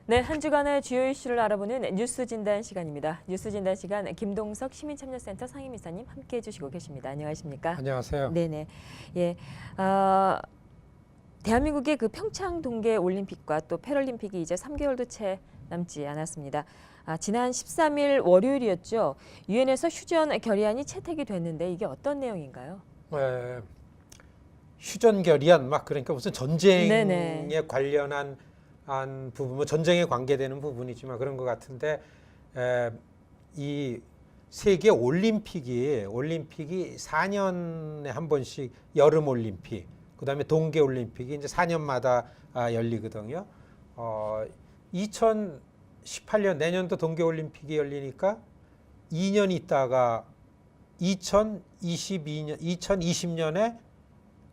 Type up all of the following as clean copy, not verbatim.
네, 한 주간의 주요 이슈를 알아보는 뉴스 진단 시간입니다. 뉴스 진단 시간 김동석 시민참여센터 상임이사님 함께해 주시고 계십니다. 안녕하십니까? 안녕하세요. 네네. 예, 대한민국의 그 평창 동계 올림픽과 또 패럴림픽이 이제 3개월도 채 남지 않았습니다. 지난 13일 월요일이었죠. 유엔에서 휴전 결의안이 채택이 됐는데 이게 어떤 내용인가요? 휴전 결의안 그러니까 무슨 전쟁에 네네. 관련한 부분, 전쟁에 관계되는 부분이지만 그런 것 같은데 이 세계 올림픽이 4년에 한 번씩 여름 올림픽, 그다음에 동계 올림픽이 이제 4년마다 열리거든요. 2018년 내년도 동계 올림픽이 열리니까 2년 있다가 2020년에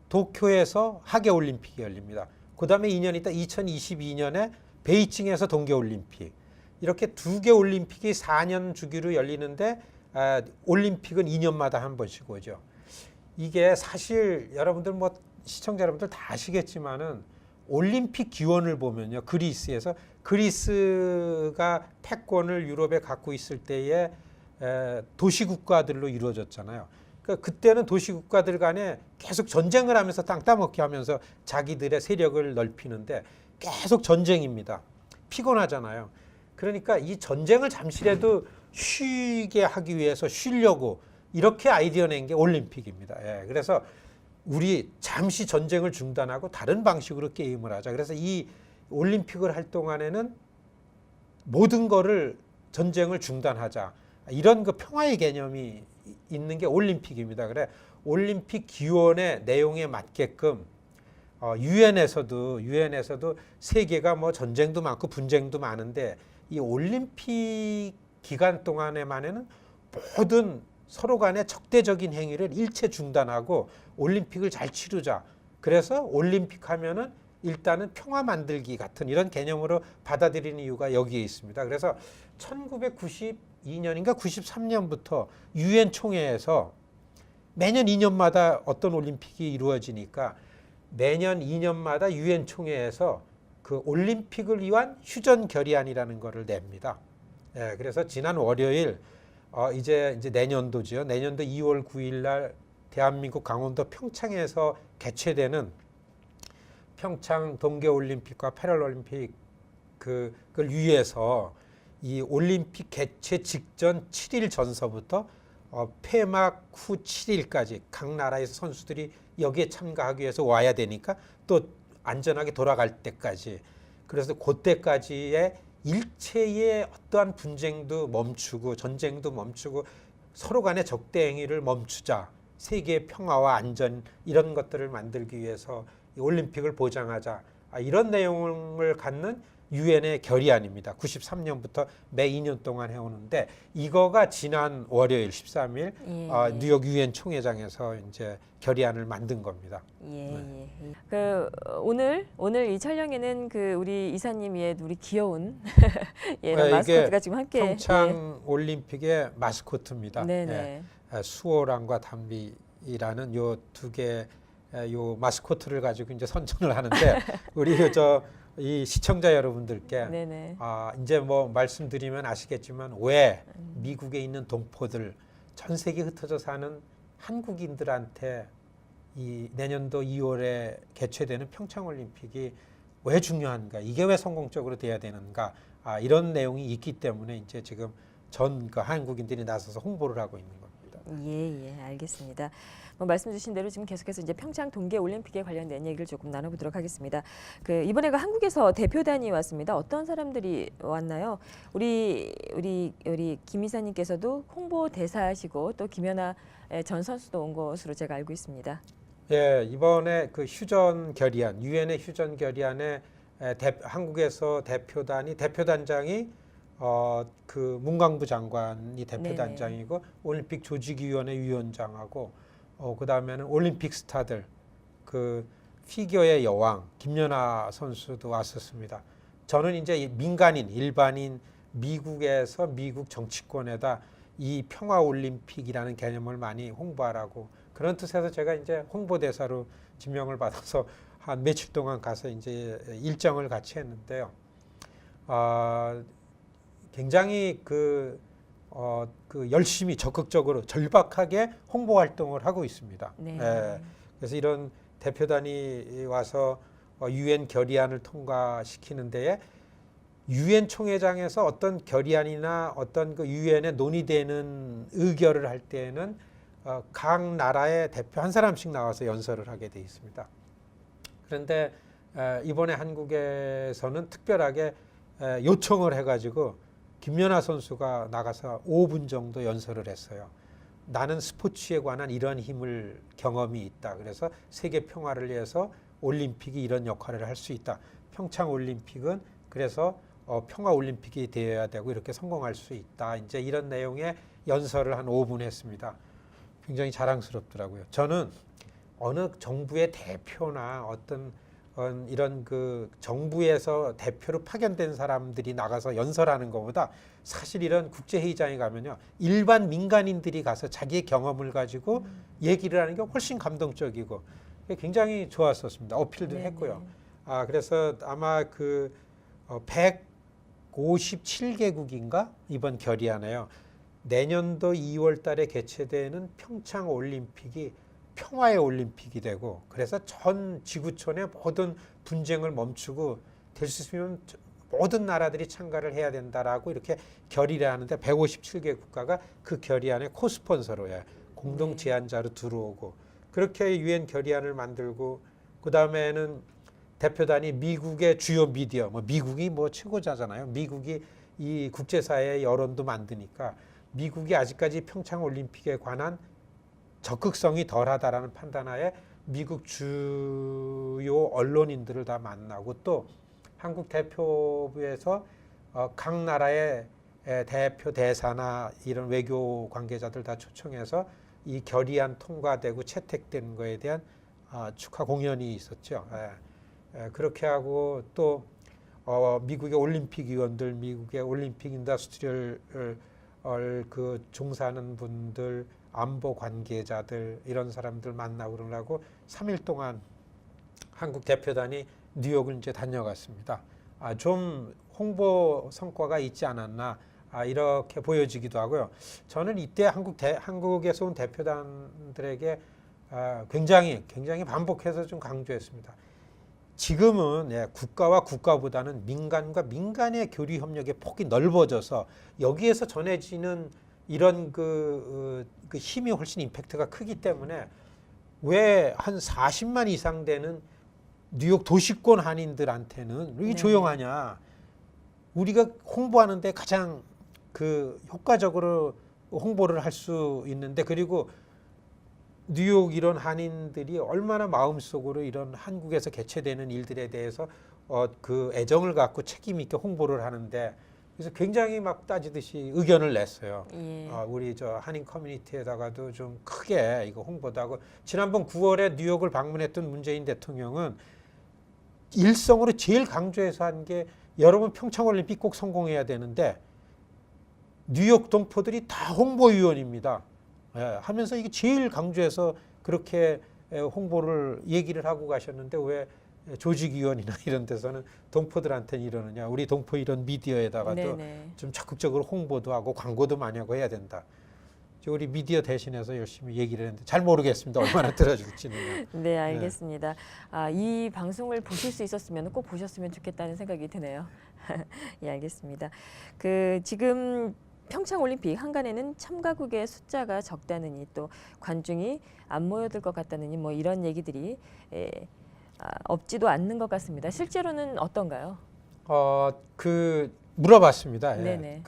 도쿄에서 하계 올림픽이 열립니다. 그다음에 2년 있다 2022년에 베이징에서 동계 올림픽. 이렇게 두 개 올림픽이 4년 주기로 열리는데 올림픽은 2년마다 한 번씩 오죠. 이게 사실 여러분들 시청자 여러분들 다 아시겠지만은 올림픽 기원을 보면요. 그리스가 패권을 유럽에 갖고 있을 때에 도시 국가들로 이루어졌잖아요. 그러니까 그때는 도시 국가들 간에 계속 전쟁을 하면서 땅 따먹기 하면서 자기들의 세력을 넓히는데 계속 전쟁입니다. 피곤하잖아요. 그러니까 이 전쟁을 잠시라도 쉬게 하기 위해서 쉬려고 이렇게 아이디어 낸 게 올림픽입니다. 그래서 우리 잠시 전쟁을 중단하고 다른 방식으로 게임을 하자. 그래서 이 올림픽을 할 동안에는 모든 거를 전쟁을 중단하자. 이런 그 평화의 개념이 있는 게 올림픽입니다. 그래 올림픽 기원의 내용에 맞게끔 유엔에서도 세계가 전쟁도 많고 분쟁도 많은데 이 올림픽 기간 동안에만에는 모든 서로 간의 적대적인 행위를 일체 중단하고 올림픽을 잘 치르자. 그래서 올림픽 하면은 일단은 평화 만들기 같은 이런 개념으로 받아들이는 이유가 여기에 있습니다. 그래서 1992년인가 93년부터 유엔 총회에서 매년 2년마다 어떤 올림픽이 이루어지니까 매년 2년마다 유엔 총회에서 그 올림픽을 위한 휴전 결의안이라는 것을 냅니다. 그래서 지난 월요일 이제 내년도죠. 내년도 2월 9일 날 대한민국 강원도 평창에서 개최되는 평창 동계올림픽과 패럴림픽 그걸 위해서 이 올림픽 개최 직전 7일 전서부터 폐막 후 7일까지 각 나라에서 선수들이 여기에 참가하기 위해서 와야 되니까 또 안전하게 돌아갈 때까지, 그래서 그때까지의 일체의 어떠한 분쟁도 멈추고 전쟁도 멈추고 서로 간의 적대 행위를 멈추자, 세계의 평화와 안전 이런 것들을 만들기 위해서 이 올림픽을 보장하자, 이런 내용을 갖는 유엔의 결의안입니다. 93년부터 매 2년 동안 해오는데 이거가 지난 월요일 13일 뉴욕 유엔 총회장에서 이제 결의안을 만든 겁니다. 그 오늘 이 촬영에는 그 우리 이사님의 우리 귀여운 마스코트가 지금 함께 평창 올림픽의 마스코트입니다. 네네. 수호랑과 담비라는 요 두 개 요 마스코트를 가지고 이제 선전을 하는데 우리 이 시청자 여러분들께 이제 말씀드리면 아시겠지만 왜 미국에 있는 동포들 전 세계 흩어져 사는 한국인들한테 이 내년도 2월에 개최되는 평창올림픽이 왜 중요한가, 이게 왜 성공적으로 돼야 되는가, 이런 내용이 있기 때문에 이제 지금 전 한국인들이 나서서 홍보를 하고 있는 겁니다. 알겠습니다. 말씀 주신 대로 지금 계속해서 이제 평창 동계 올림픽에 관련된 얘기를 조금 나눠보도록 하겠습니다. 이번에 한국에서 대표단이 왔습니다. 어떤 사람들이 왔나요? 우리 김 이사님께서도 홍보 대사시고 또 김연아 전 선수도 온 것으로 제가 알고 있습니다. 이번에 그 휴전 결의안, 유엔의 휴전 결의안에 한국에서 대표단장이 그 문광부 장관이 대표단장이고 올림픽 조직위원회 위원장하고 그 다음에는 올림픽 스타들, 그 피겨의 여왕 김연아 선수도 왔었습니다. 저는 이제 민간인, 일반인 미국에서 미국 정치권에다 이 평화 올림픽이라는 개념을 많이 홍보하라고 그런 뜻에서 제가 이제 홍보대사로 지명을 받아서 한 며칠 동안 가서 이제 일정을 같이 했는데요. 굉장히 열심히 적극적으로 절박하게 홍보 활동을 하고 있습니다. 네. 예, 그래서 이런 대표단이 와서 유엔 결의안을 통과시키는 데에 유엔 총회장에서 어떤 결의안이나 어떤 그 유엔에 논의되는 의결을 할 때에는 각 나라의 대표 한 사람씩 나와서 연설을 하게 돼 있습니다. 그런데 이번에 한국에서는 특별하게 요청을 해가지고 김연아 선수가 나가서 5분 정도 연설을 했어요. 나는 스포츠에 관한 이런 힘을 경험이 있다. 그래서 세계 평화를 위해서 올림픽이 이런 역할을 할 수 있다. 평창 올림픽은 그래서 평화 올림픽이 되어야 되고 이렇게 성공할 수 있다. 이제 이런 내용의 연설을 한 5분 했습니다. 굉장히 자랑스럽더라고요. 저는 어느 정부의 대표나 어떤 이런 그 정부에서 대표로 파견된 사람들이 나가서 연설하는 것보다 사실 이런 국제회의장에 가면요, 일반 민간인들이 가서 자기의 경험을 가지고 얘기를 하는 게 훨씬 감동적이고 굉장히 좋았었습니다. 어필도 네네. 했고요. 그래서 아마 157개국인가 이번 결의안에요. 내년도 2월 달에 개최되는 평창 올림픽이 평화의 올림픽이 되고, 그래서 전 지구촌의 모든 분쟁을 멈추고 될 수 있으면 모든 나라들이 참가를 해야 된다라고 이렇게 결의를 하는데 157개 국가가 그 결의안의 코스폰서로 공동 제안자로 들어오고, 그렇게 유엔 결의안을 만들고, 그 다음에는 대표단이 미국의 주요 미디어, 미국이 최고자잖아요. 미국이 이 국제사회의 여론도 만드니까 미국이 아직까지 평창 올림픽에 관한 적극성이 덜하다라는 판단하에 미국 주요 언론인들을 다 만나고, 또 한국 대표부에서 각 나라의 대표 대사나 이런 외교 관계자들 다 초청해서 이 결의안 통과되고 채택된 거에 대한 축하 공연이 있었죠. 그렇게 하고 또 미국의 올림픽 위원들, 미국의 올림픽 인더스트리얼 종사하는 분들, 안보 관계자들, 이런 사람들 만나고 그러려고 3일 동안 한국 대표단이 뉴욕을 이제 다녀갔습니다. 좀 홍보 성과가 있지 않았나 이렇게 보여지기도 하고요. 저는 이때 한국에서 온 대표단들에게 굉장히 반복해서 좀 강조했습니다. 지금은 국가와 국가보다는 민간과 민간의 교류 협력의 폭이 넓어져서 여기에서 전해지는 이런 그 힘이 훨씬 임팩트가 크기 때문에 왜 한 40만 이상 되는 뉴욕 도시권 한인들한테는 왜 네. 조용하냐? 우리가 홍보하는데 가장 효과적으로 홍보를 할 수 있는데, 그리고 뉴욕 이런 한인들이 얼마나 마음속으로 이런 한국에서 개최되는 일들에 대해서 애정을 갖고 책임 있게 홍보를 하는데, 그래서 굉장히 막 따지듯이 의견을 냈어요. 예. 우리 저 한인 커뮤니티에다가도 좀 크게 이거 홍보도 하고. 지난번 9월에 뉴욕을 방문했던 문재인 대통령은 일성으로 제일 강조해서 한 게, 여러분 평창올림픽 꼭 성공해야 되는데 뉴욕 동포들이 다 홍보위원입니다. 하면서 이게 제일 강조해서 그렇게 홍보를 얘기를 하고 가셨는데, 왜 조직위원이나 이런 데서는 동포들한테는 이러느냐. 우리 동포 이런 미디어에다가도 네네. 좀 적극적으로 홍보도 하고 광고도 많이 하고 해야 된다. 우리 미디어 대신해서 열심히 얘기를 했는데 잘 모르겠습니다. 얼마나 들어줄지는. 네, 알겠습니다. 이 방송을 보실 수 있었으면 꼭 보셨으면 좋겠다는 생각이 드네요. 예, 알겠습니다. 지금 평창 올림픽 한간에는 참가국의 숫자가 적다느니, 또 관중이 안 모여들 것 같다느니, 이런 얘기들이 없지도 않는 것 같습니다. 실제로는 어떤가요? 물어봤습니다. 네네.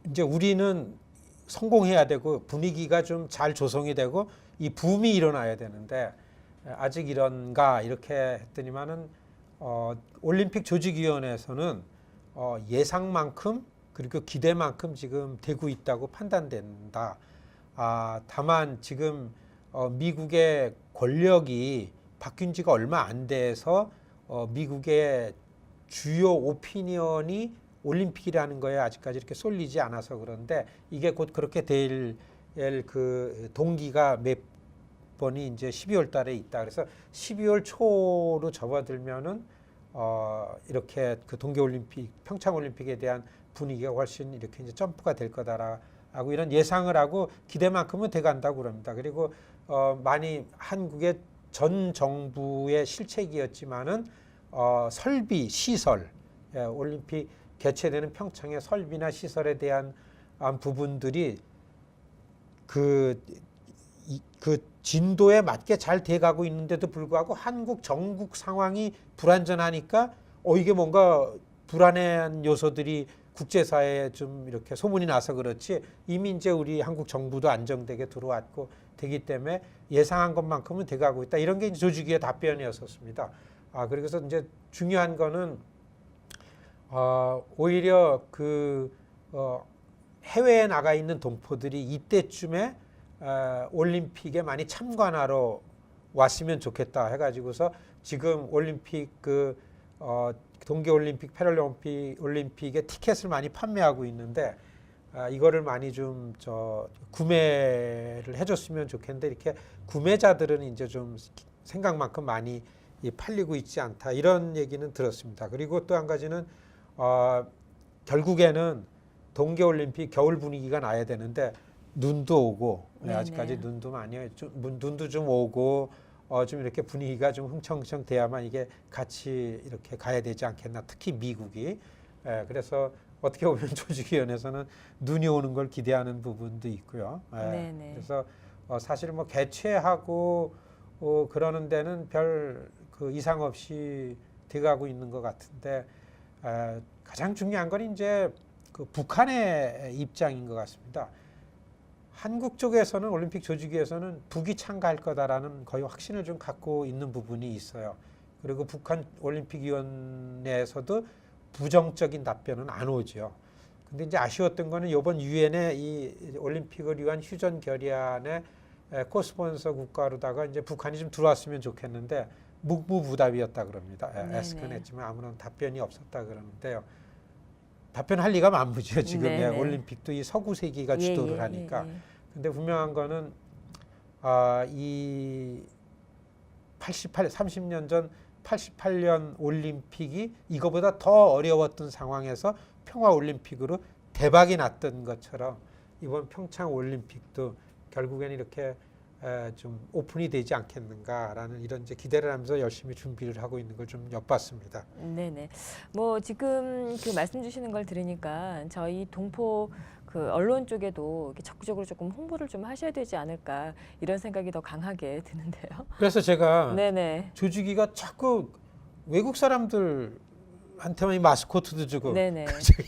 이제 우리는 성공해야 되고 분위기가 좀 잘 조성이 되고 이 붐이 일어나야 되는데 아직 이런가 이렇게 했더니만은 올림픽 조직위원회에서는 예상만큼 그리고 기대만큼 지금 되고 있다고 판단된다. 다만 지금 미국의 권력이 바뀐 지가 얼마 안 돼서 미국의 주요 오피니언이 올림픽이라는 거에 아직까지 이렇게 쏠리지 않아서 그런데, 이게 곧 그렇게 될 동기가 몇 번이 이제 12월 달에 있다. 그래서 12월 초로 접어들면은 이렇게 그 동계올림픽, 평창올림픽에 대한 분위기가 훨씬 이렇게 이제 점프가 될 거다라고 이런 예상을 하고 기대만큼은 돼간다고 그럽니다. 그리고 많이 한국의 전 정부의 실책이었지만은 설비, 시설, 올림픽 개최되는 평창의 설비나 시설에 대한 부분들이 그 진도에 맞게 잘 돼가고 있는데도 불구하고 한국 전국 상황이 불안전하니까 이게 뭔가 불안한 요소들이 국제사회에 좀 이렇게 소문이 나서 그렇지 이미 이제 우리 한국 정부도 안정되게 들어왔고 되기 때문에 예상한 것만큼은 돼가고 있다. 이런 게 이제 조직위의 답변이었었습니다. 그래서 이제 중요한 거는 오히려 해외에 나가 있는 동포들이 이때쯤에 올림픽에 많이 참관하러 왔으면 좋겠다 해가지고서 지금 올림픽 동계올림픽, 패럴림픽의 티켓을 많이 판매하고 있는데 이거를 많이 좀 구매를 해줬으면 좋겠는데 이렇게 구매자들은 이제 좀 생각만큼 많이 팔리고 있지 않다 이런 얘기는 들었습니다. 그리고 또 한 가지는 결국에는 동계올림픽 겨울 분위기가 나야 되는데 눈도 오고 아직까지 눈도 눈도 좀 오고 좀 이렇게 분위기가 좀 흥청흥청 돼야만 이게 같이 이렇게 가야 되지 않겠나. 특히 미국이. 그래서 어떻게 보면 조직위원회에서는 눈이 오는 걸 기대하는 부분도 있고요. 그래서 사실 뭐 개최하고 그러는 데는 별 이상 없이 돼가고 있는 것 같은데 가장 중요한 건 이제 북한의 입장인 것 같습니다. 한국 쪽에서는 올림픽 조직위에서는 북이 참가할 거다라는 거의 확신을 좀 갖고 있는 부분이 있어요. 그리고 북한 올림픽위원회에서도 부정적인 답변은 안 오죠. 근데 이제 아쉬웠던 거는 이번 유엔의 이 올림픽을 위한 휴전 결의안의 코스폰서 국가로다가 이제 북한이 좀 들어왔으면 좋겠는데 묵묵부답이었다 그럽니다. 애쓰긴 했지만 아무런 답변이 없었다 그러는데요. 답변할 리가 만무죠. 지금 올림픽도 이 서구 세계가 주도를 하니까. 근데 분명한 거는 이 30년 전 88년 올림픽이 이거보다 더 어려웠던 상황에서 평화올림픽으로 대박이 났던 것처럼 이번 평창 올림픽도 결국에는 이렇게 좀 오픈이 되지 않겠는가라는 이런 이제 기대를 하면서 열심히 준비를 하고 있는 걸 좀 엿봤습니다. 네네. 뭐 지금 말씀 주시는 걸 들으니까 저희 동포 언론 쪽에도 이렇게 적극적으로 조금 홍보를 좀 하셔야 되지 않을까 이런 생각이 더 강하게 드는데요. 그래서 제가 조직위가 자꾸 외국 사람들한테만 이 마스코트도 주고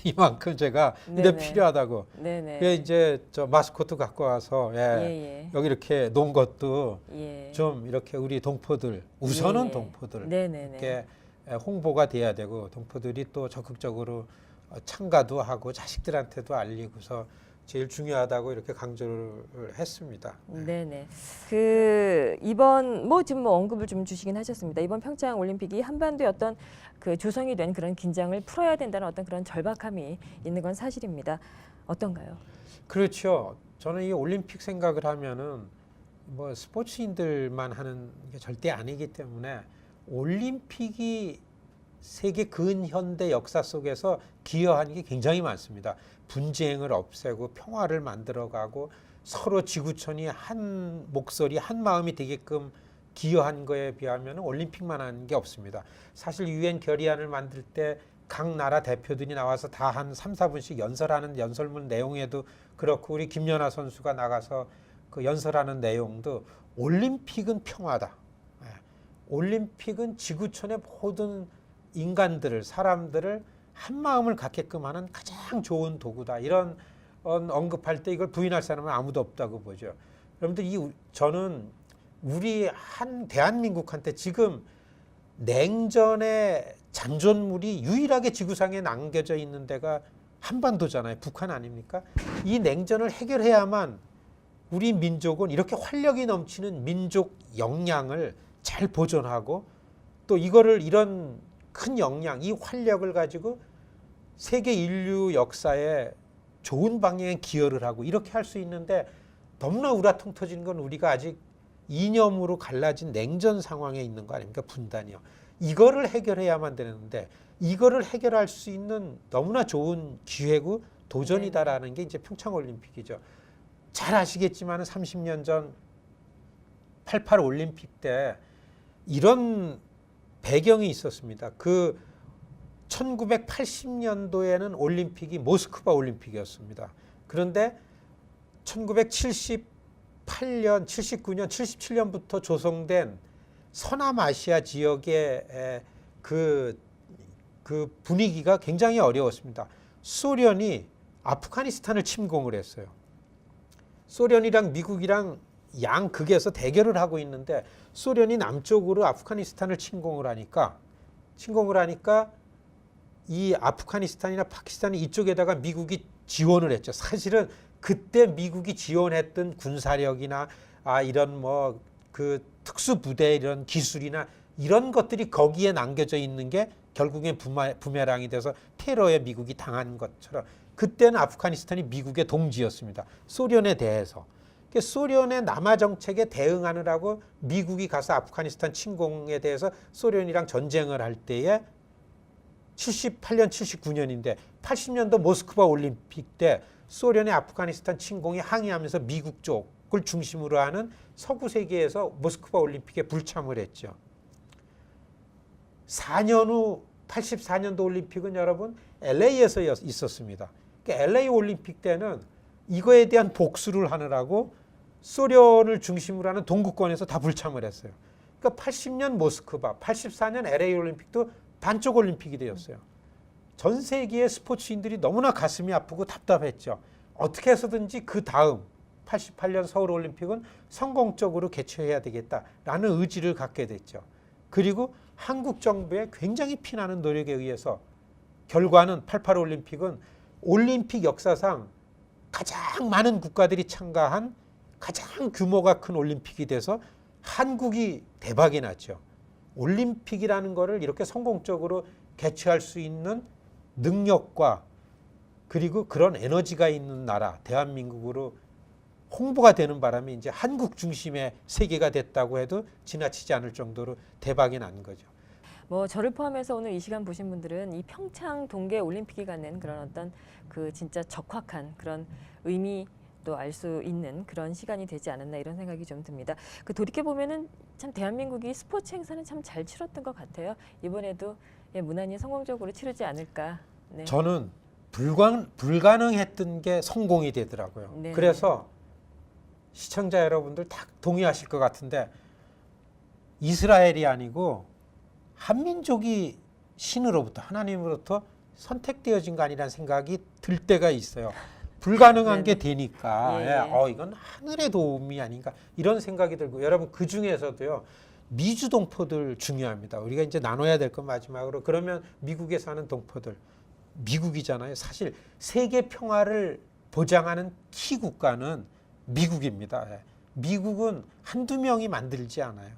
이만큼 제가 근데 필요하다고. 그래 이제 마스코트 갖고 와서 여기 이렇게 놓은 것도 좀 이렇게 우리 동포들 우선은 동포들 이렇게 홍보가 돼야 되고 동포들이 또 적극적으로 참가도 하고 자식들한테도 알리고서 제일 중요하다고 이렇게 강조를 했습니다. 네네. 이번 지금 언급을 좀 주시긴 하셨습니다. 이번 평창 올림픽이 한반도의 어떤 조성이 된 그런 긴장을 풀어야 된다는 어떤 그런 절박함이 있는 건 사실입니다. 어떤가요? 그렇죠. 저는 이 올림픽 생각을 하면은 뭐 스포츠인들만 하는 게 절대 아니기 때문에 올림픽이 세계 근현대 역사 속에서 기여한 게 굉장히 많습니다. 분쟁을 없애고 평화를 만들어가고 서로 지구촌이 한 목소리, 한 마음이 되게끔 기여한 거에 비하면 올림픽만 한 게 없습니다. 사실 유엔 결의안을 만들 때 각 나라 대표들이 나와서 다 한 3, 4분씩 연설하는 연설문 내용에도 그렇고 우리 김연아 선수가 나가서 연설하는 내용도 올림픽은 평화다. 올림픽은 지구촌의 모든 인간들을 사람들을 한 마음을 갖게끔 하는 가장 좋은 도구다. 이런 언급할 때 이걸 부인할 사람은 아무도 없다고 보죠. 여러분들 저는 우리 대한민국한테 지금 냉전의 잔존물이 유일하게 지구상에 남겨져 있는 데가 한반도잖아요. 북한 아닙니까? 이 냉전을 해결해야만 우리 민족은 이렇게 활력이 넘치는 민족 역량을 잘 보존하고 또 이런 큰 역량, 이 활력을 가지고 세계 인류 역사에 좋은 방향에 기여를 하고 이렇게 할 수 있는데 너무나 우라통 터지는 건 우리가 아직 이념으로 갈라진 냉전 상황에 있는 거 아닙니까? 분단이요. 이거를 해결해야만 되는데 이거를 해결할 수 있는 너무나 좋은 기회고 도전이다라는 게 이제 평창올림픽이죠. 잘 아시겠지만 30년 전 88 올림픽 때 이런 배경이 있었습니다. 그 1980년도에는 올림픽이 모스크바 올림픽이었습니다. 그런데 1978년, 79년, 77년부터 조성된 서남아시아 지역의 그 분위기가 굉장히 어려웠습니다. 소련이 아프가니스탄을 침공을 했어요. 소련이랑 미국이랑 양극에서 대결을 하고 있는데 소련이 남쪽으로 아프가니스탄을 침공을 하니까 이 아프가니스탄이나 파키스탄이 이쪽에다가 미국이 지원을 했죠. 사실은 그때 미국이 지원했던 군사력이나 이런 뭐 그 특수부대 이런 기술이나 이런 것들이 거기에 남겨져 있는 게 결국엔 부메랑이 돼서 테러에 미국이 당한 것처럼 그때는 아프가니스탄이 미국의 동지였습니다. 소련에 대해서. 소련의 남하 정책에 대응하느라고 미국이 가서 아프가니스탄 침공에 대해서 소련이랑 전쟁을 할 때에 78년, 79년인데 80년도 모스크바 올림픽 때 소련의 아프가니스탄 침공에 항의하면서 미국 쪽을 중심으로 하는 서구 세계에서 모스크바 올림픽에 불참을 했죠. 4년 후 84년도 올림픽은 여러분 LA에서 있었습니다. 그러니까 LA 올림픽 때는 이거에 대한 복수를 하느라고 소련을 중심으로 하는 동구권에서 다 불참을 했어요. 그러니까 80년 모스크바, 84년 LA 올림픽도 반쪽 올림픽이 되었어요. 전 세계의 스포츠인들이 너무나 가슴이 아프고 답답했죠. 어떻게 해서든지 그 다음 88년 서울 올림픽은 성공적으로 개최해야 되겠다라는 의지를 갖게 됐죠. 그리고 한국 정부의 굉장히 피나는 노력에 의해서 결과는 88 올림픽은 올림픽 역사상 가장 많은 국가들이 참가한 가장 규모가 큰 올림픽이 돼서 한국이 대박이 났죠. 올림픽이라는 거를 이렇게 성공적으로 개최할 수 있는 능력과 그리고 그런 에너지가 있는 나라 대한민국으로 홍보가 되는 바람에 이제 한국 중심의 세계가 됐다고 해도 지나치지 않을 정도로 대박이 난 거죠. 뭐 저를 포함해서 오늘 이 시간 보신 분들은 이 평창 동계 올림픽이 갖는 그런 어떤 그 진짜 적확한 그런 의미 또 알 수 있는 그런 시간이 되지 않았나 이런 생각이 좀 듭니다. 그 돌이켜 보면은 참 대한민국이 스포츠 행사는 참 잘 치렀던 것 같아요. 이번에도 무난히 성공적으로 치르지 않을까. 네. 저는 불가능했던 게 성공이 되더라고요. 네. 그래서 시청자 여러분들 다 동의하실 것 같은데 이스라엘이 아니고 한민족이 신으로부터 하나님으로부터 선택되어진 거 아니라는 생각이 들 때가 있어요. 불가능한 게 되니까 이건 하늘의 도움이 아닌가 이런 생각이 들고 여러분 그 중에서도요 미주 동포들 중요합니다. 우리가 이제 나눠야 될 건 마지막으로 그러면 미국에 사는 동포들 미국이잖아요. 사실 세계 평화를 보장하는 키 국가는 미국입니다. 미국은 한두 명이 만들지 않아요.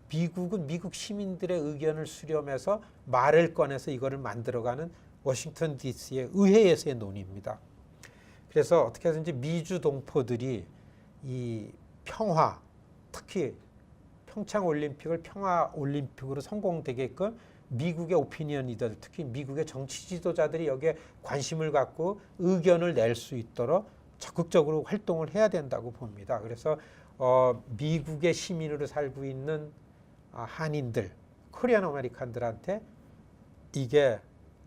미국은 미국 시민들의 의견을 수렴해서 말을 꺼내서 이거를 만들어가는 워싱턴 DC의 의회에서의 논의입니다. 그래서 어떻게 해서든지 미주 동포들이 이 평화, 특히 평창 올림픽을 평화 올림픽으로 성공되게끔 미국의 오피니언 리더들, 특히 미국의 정치 지도자들이 여기에 관심을 갖고 의견을 낼 수 있도록 적극적으로 활동을 해야 된다고 봅니다. 그래서 미국의 시민으로 살고 있는 한인들, 코리안 아메리칸들한테 이게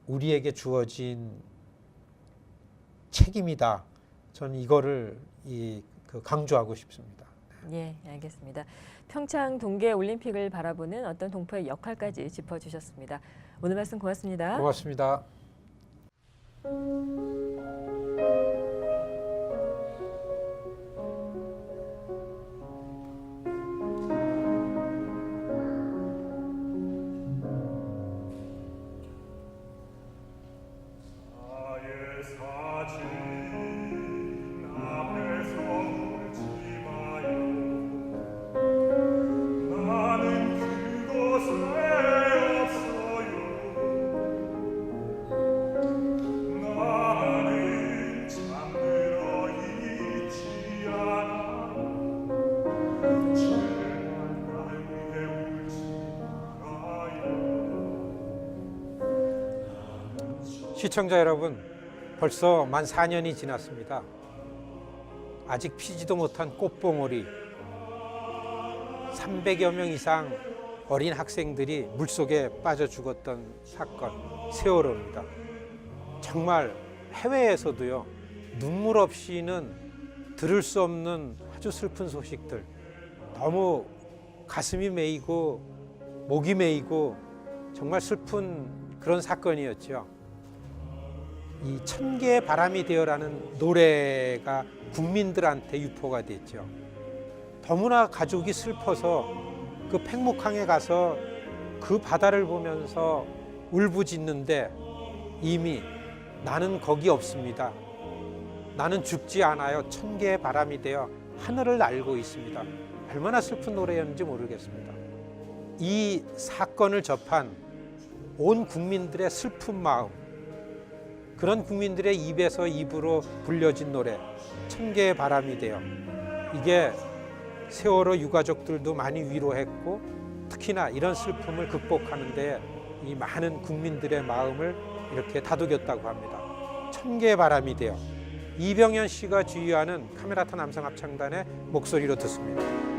우리에게 주어진 책임이다. 저는 이거를 강조하고 싶습니다. 예, 알겠습니다. 평창 동계 올림픽을 바라보는 어떤 동포의 역할까지 짚어주셨습니다. 오늘 말씀 고맙습니다. 고맙습니다. 시청자 여러분, 벌써 만 4년이 지났습니다. 아직 피지도 못한 꽃봉오리 300여 명 이상 어린 학생들이 물속에 빠져 죽었던 사건, 세월호입니다. 정말 해외에서도요, 눈물 없이는 들을 수 없는 아주 슬픈 소식들, 너무 가슴이 메이고 목이 메이고 정말 슬픈 그런 사건이었죠. 이 천개의 바람이 되어라는 노래가 국민들한테 유포가 됐죠. 너무나 가족이 슬퍼서 그 팽목항에 가서 그 바다를 보면서 울부짖는데 이미 나는 거기 없습니다. 나는 죽지 않아요. 천개의 바람이 되어 하늘을 날고 있습니다. 얼마나 슬픈 노래였는지 모르겠습니다. 이 사건을 접한 온 국민들의 슬픈 마음, 그런 국민들의 입에서 입으로 불려진 노래 천개의 바람이 되어, 이게 세월호 유가족들도 많이 위로했고 특히나 이런 슬픔을 극복하는 데 이 많은 국민들의 마음을 이렇게 다독였다고 합니다. 천개의 바람이 되어, 이병현 씨가 주의하는 카메라타 남성 합창단의 목소리로 듣습니다.